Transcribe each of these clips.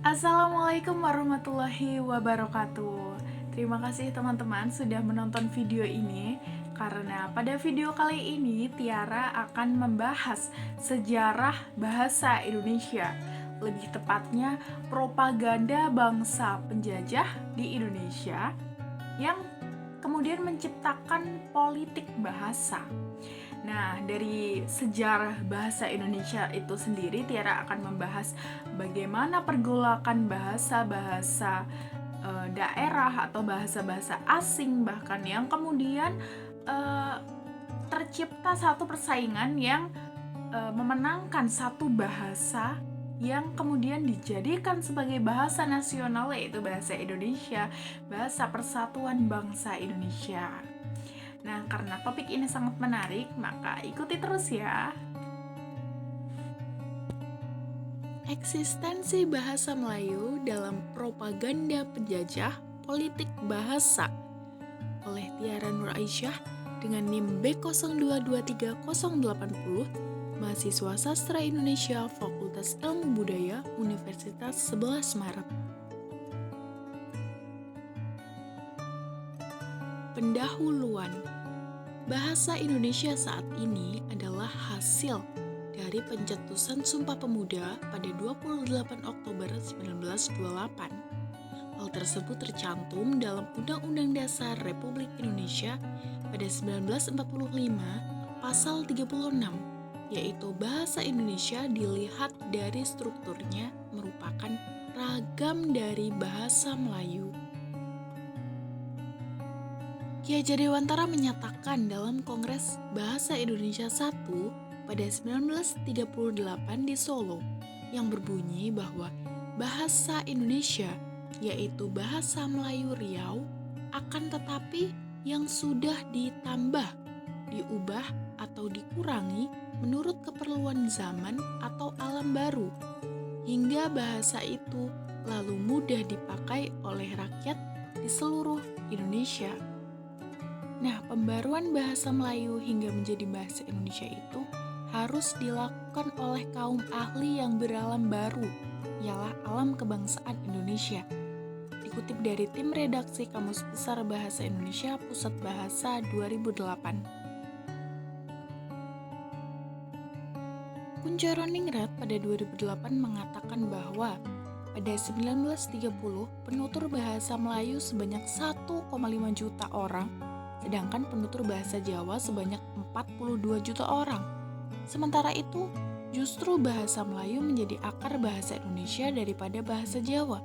Assalamualaikum warahmatullahi wabarakatuh. Terima kasih teman-teman sudah menonton video ini. Karena pada video kali ini Tiara akan membahas sejarah bahasa Indonesia. Lebih tepatnya propaganda bangsa penjajah di Indonesia yang kemudian menciptakan politik bahasa. Nah, dari sejarah bahasa Indonesia itu sendiri, Tiara akan membahas bagaimana pergolakan bahasa-bahasa daerah atau bahasa-bahasa asing bahkan yang kemudian uh, tercipta satu persaingan yang memenangkan satu bahasa yang kemudian dijadikan sebagai bahasa nasional, yaitu bahasa Indonesia, bahasa persatuan bangsa Indonesia. Nah, karena topik ini sangat menarik, maka ikuti terus ya. Eksistensi bahasa Melayu dalam propaganda penjajah politik bahasa oleh Tiara Nur Aisyah dengan NIM B02230080, mahasiswa sastra Indonesia Fakultas Ilmu Budaya Universitas 11 Maret. Pendahuluan. Bahasa Indonesia saat ini adalah hasil dari pencetusan Sumpah Pemuda pada 28 Oktober 1928. Hal tersebut tercantum dalam Undang-Undang Dasar Republik Indonesia pada 1945 pasal 36, yaitu bahasa Indonesia dilihat dari strukturnya merupakan ragam dari bahasa Melayu. Ki Hajar Dewantara menyatakan dalam Kongres Bahasa Indonesia I pada 1938 di Solo yang berbunyi bahwa bahasa Indonesia, yaitu bahasa Melayu Riau, akan tetapi yang sudah ditambah, diubah atau dikurangi menurut keperluan zaman atau alam baru, hingga bahasa itu lalu mudah dipakai oleh rakyat di seluruh Indonesia. Nah, pembaruan bahasa Melayu hingga menjadi bahasa Indonesia itu harus dilakukan oleh kaum ahli yang beralam baru, ialah alam kebangsaan Indonesia. Dikutip dari tim redaksi Kamus Besar Bahasa Indonesia Pusat Bahasa 2008. Kuncoro Ningrat pada 2008 mengatakan bahwa pada 1930 penutur bahasa Melayu sebanyak 1,5 juta orang, sedangkan penutur bahasa Jawa sebanyak 42 juta orang. Sementara itu, justru bahasa Melayu menjadi akar bahasa Indonesia daripada bahasa Jawa.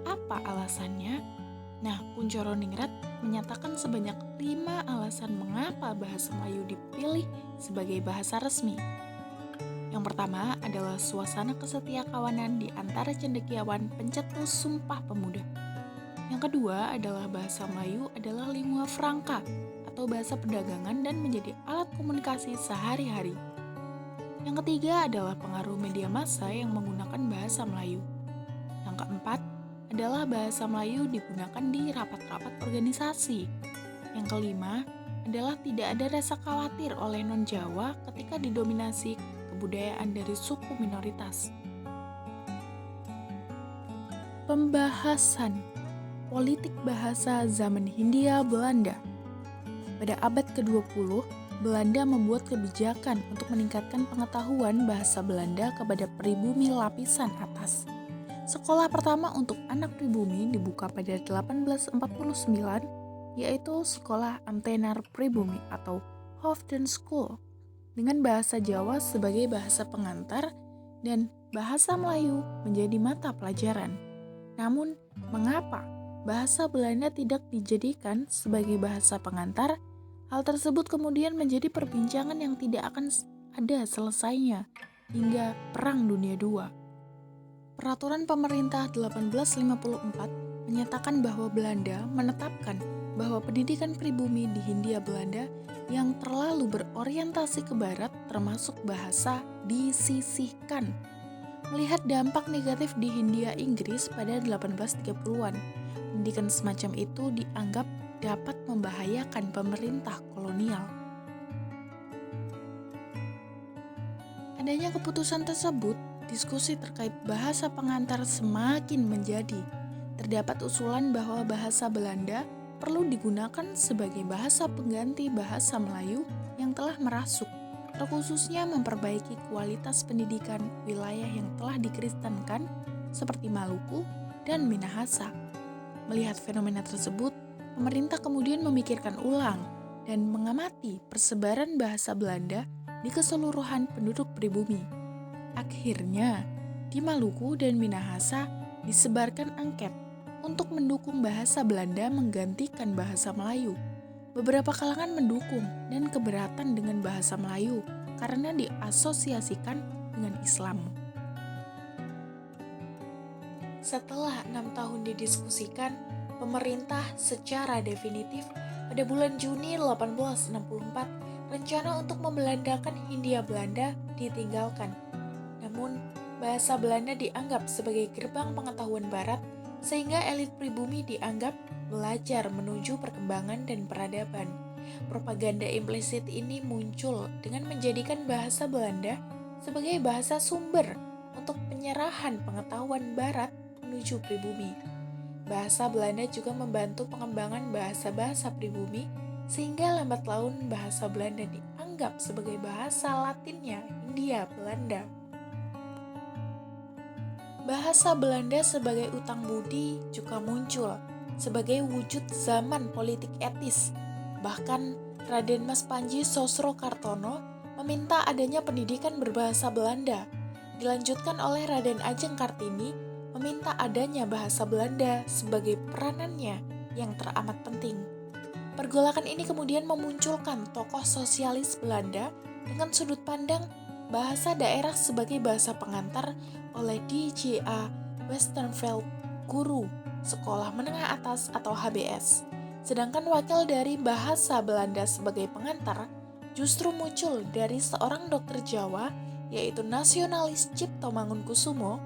Apa alasannya? Nah, Kuncoro Ningrat menyatakan sebanyak 5 alasan mengapa bahasa Melayu dipilih sebagai bahasa resmi. Yang pertama adalah suasana kesetiakawanan di antara cendekiawan pencetus Sumpah Pemuda. Yang kedua adalah bahasa Melayu adalah lingua franca atau bahasa perdagangan dan menjadi alat komunikasi sehari-hari. Yang ketiga adalah pengaruh media massa yang menggunakan bahasa Melayu. Yang keempat adalah bahasa Melayu digunakan di rapat-rapat organisasi. Yang kelima adalah tidak ada rasa khawatir oleh non-Jawa ketika didominasi kebudayaan dari suku minoritas. Pembahasan politik bahasa zaman Hindia Belanda. Pada abad ke-20, Belanda membuat kebijakan untuk meningkatkan pengetahuan bahasa Belanda kepada pribumi lapisan atas. Sekolah pertama untuk anak pribumi dibuka pada 1849, yaitu Sekolah Amtenar Pribumi atau Hoofden School, dengan bahasa Jawa sebagai bahasa pengantar dan bahasa Melayu menjadi mata pelajaran. Namun, mengapa bahasa Belanda tidak dijadikan sebagai bahasa pengantar? Hal tersebut kemudian menjadi perbincangan yang tidak akan ada selesainya hingga Perang Dunia II. Peraturan Pemerintah 1854 menyatakan bahwa Belanda menetapkan bahwa pendidikan pribumi di Hindia Belanda yang terlalu berorientasi ke barat termasuk bahasa disisihkan. Melihat dampak negatif di Hindia Inggris pada 1830-an, pendidikan semacam itu dianggap dapat membahayakan pemerintah kolonial. Adanya keputusan tersebut diskusi terkait bahasa pengantar semakin menjadi. Terdapat usulan bahwa bahasa Belanda perlu digunakan sebagai bahasa pengganti bahasa Melayu yang telah merasuk, terkhususnya memperbaiki kualitas pendidikan wilayah yang telah dikristenkan seperti Maluku dan Minahasa. Melihat fenomena tersebut, pemerintah kemudian memikirkan ulang dan mengamati persebaran bahasa Belanda di keseluruhan penduduk pribumi. Akhirnya, di Maluku dan Minahasa disebarkan angket untuk mendukung bahasa Belanda menggantikan bahasa Melayu. Beberapa kalangan mendukung dan keberatan dengan bahasa Melayu karena diasosiasikan dengan Islam. Setelah 6 tahun didiskusikan, pemerintah secara definitif pada bulan Juni 1864 rencana untuk membelandakan Hindia Belanda ditinggalkan. Namun, bahasa Belanda dianggap sebagai gerbang pengetahuan barat sehingga elit pribumi dianggap belajar menuju perkembangan dan peradaban. Propaganda implisit ini muncul dengan menjadikan bahasa Belanda sebagai bahasa sumber untuk penyerahan pengetahuan barat menuju pribumi. Bahasa Belanda juga membantu pengembangan bahasa-bahasa pribumi sehingga lambat laun bahasa Belanda dianggap sebagai bahasa Latinnya Hindia Belanda. Bahasa Belanda sebagai utang budi juga muncul sebagai wujud zaman politik etis. Bahkan Raden Mas Panji Sosrokartono meminta adanya pendidikan berbahasa Belanda. Dilanjutkan oleh Raden Ajeng Kartini meminta adanya bahasa Belanda sebagai peranannya yang teramat penting. Pergolakan ini kemudian memunculkan tokoh sosialis Belanda dengan sudut pandang bahasa daerah sebagai bahasa pengantar oleh D.J.A. Westerveld, guru sekolah menengah atas atau HBS. Sedangkan wakil dari bahasa Belanda sebagai pengantar justru muncul dari seorang dokter Jawa, yaitu nasionalis Cipto Mangunkusumo.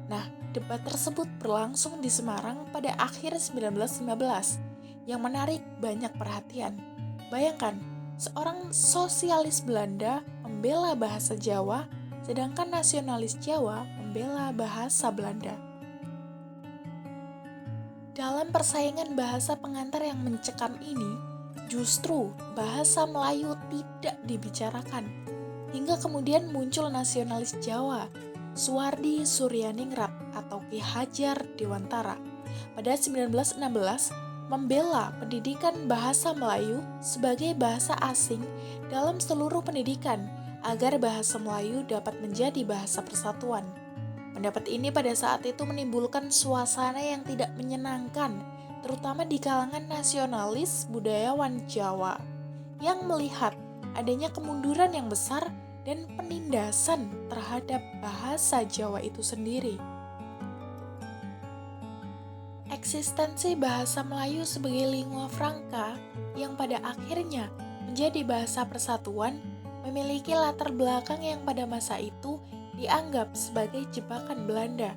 Nah, debat tersebut berlangsung di Semarang pada akhir 1915 yang menarik banyak perhatian. Bayangkan, seorang sosialis Belanda membela bahasa Jawa, sedangkan nasionalis Jawa membela bahasa Belanda. Dalam persaingan bahasa pengantar yang mencekam ini, justru bahasa Melayu tidak dibicarakan. Hingga kemudian muncul nasionalis Jawa, Suwardi Suryaningrat atau Ki Hajar Dewantara. Pada 1916, membela pendidikan bahasa Melayu sebagai bahasa asing dalam seluruh pendidikan agar bahasa Melayu dapat menjadi bahasa persatuan. Pendapat ini pada saat itu menimbulkan suasana yang tidak menyenangkan, terutama di kalangan nasionalis budayawan Jawa yang melihat adanya kemunduran yang besar dan penindasan terhadap bahasa Jawa itu sendiri. Eksistensi bahasa Melayu sebagai lingua franca yang pada akhirnya menjadi bahasa persatuan memiliki latar belakang yang pada masa itu dianggap sebagai jebakan Belanda.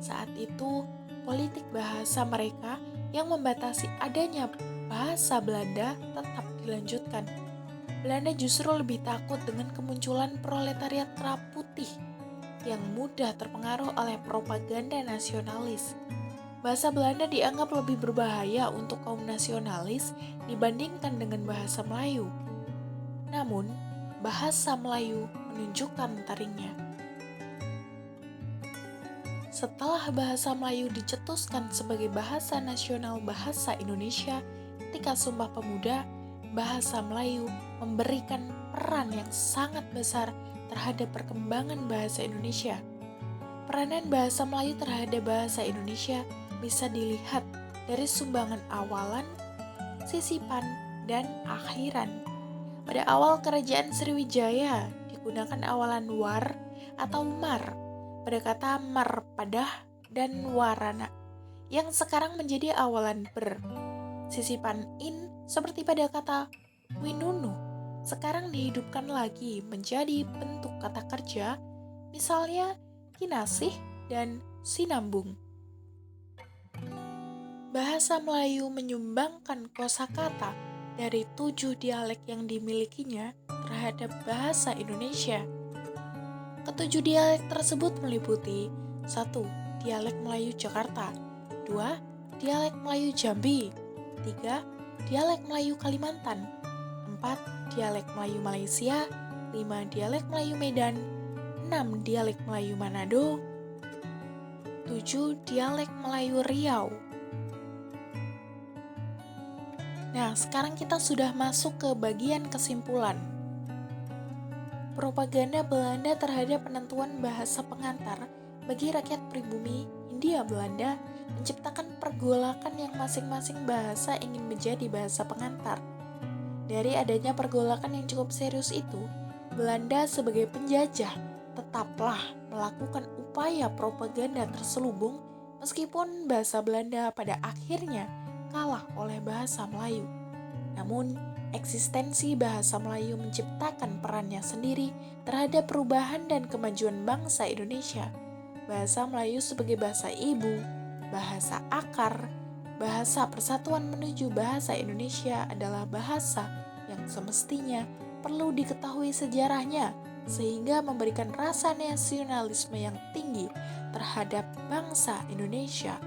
Saat itu, politik bahasa mereka yang membatasi adanya bahasa Belanda tetap dilanjutkan. Belanda justru lebih takut dengan kemunculan proletariat kerah putih yang mudah terpengaruh oleh propaganda nasionalis. Bahasa Belanda dianggap lebih berbahaya untuk kaum nasionalis dibandingkan dengan bahasa Melayu. Namun, bahasa Melayu menunjukkan taringnya. Setelah bahasa Melayu dicetuskan sebagai bahasa nasional bahasa Indonesia, ketika Sumpah Pemuda, bahasa Melayu memberikan peran yang sangat besar terhadap perkembangan bahasa Indonesia. Peranan bahasa Melayu terhadap bahasa Indonesia bisa dilihat dari sumbangan awalan, sisipan, dan akhiran. Pada awal kerajaan Sriwijaya digunakan awalan war atau mar pada kata marpadah dan warana yang sekarang menjadi awalan ber. Sisipan in seperti pada kata winunu sekarang dihidupkan lagi menjadi bentuk kata kerja, misalnya kinasih dan sinambung. Bahasa Melayu menyumbangkan kosakata dari 7 dialek yang dimilikinya terhadap bahasa Indonesia. Ketujuh dialek tersebut meliputi 1. Dialek Melayu Jakarta, 2. Dialek Melayu Jambi, 3. Dialek Melayu Kalimantan, 4. Dialek Melayu Malaysia, 5. Dialek Melayu Medan, 6. Dialek Melayu Manado, 7. Dialek Melayu Riau. Nah, sekarang kita sudah masuk ke bagian kesimpulan. Propaganda Belanda terhadap penentuan bahasa pengantar bagi rakyat pribumi Hindia Belanda menciptakan pergolakan yang masing-masing bahasa ingin menjadi bahasa pengantar. Dari adanya pergolakan yang cukup serius itu, Belanda sebagai penjajah tetaplah melakukan upaya propaganda terselubung meskipun bahasa Belanda pada akhirnya kalah oleh bahasa Melayu. Namun, eksistensi bahasa Melayu menciptakan perannya sendiri terhadap perubahan dan kemajuan bangsa Indonesia. Bahasa Melayu sebagai bahasa ibu, bahasa akar, bahasa persatuan menuju bahasa Indonesia adalah bahasa yang semestinya perlu diketahui sejarahnya sehingga memberikan rasa nasionalisme yang tinggi terhadap bangsa Indonesia.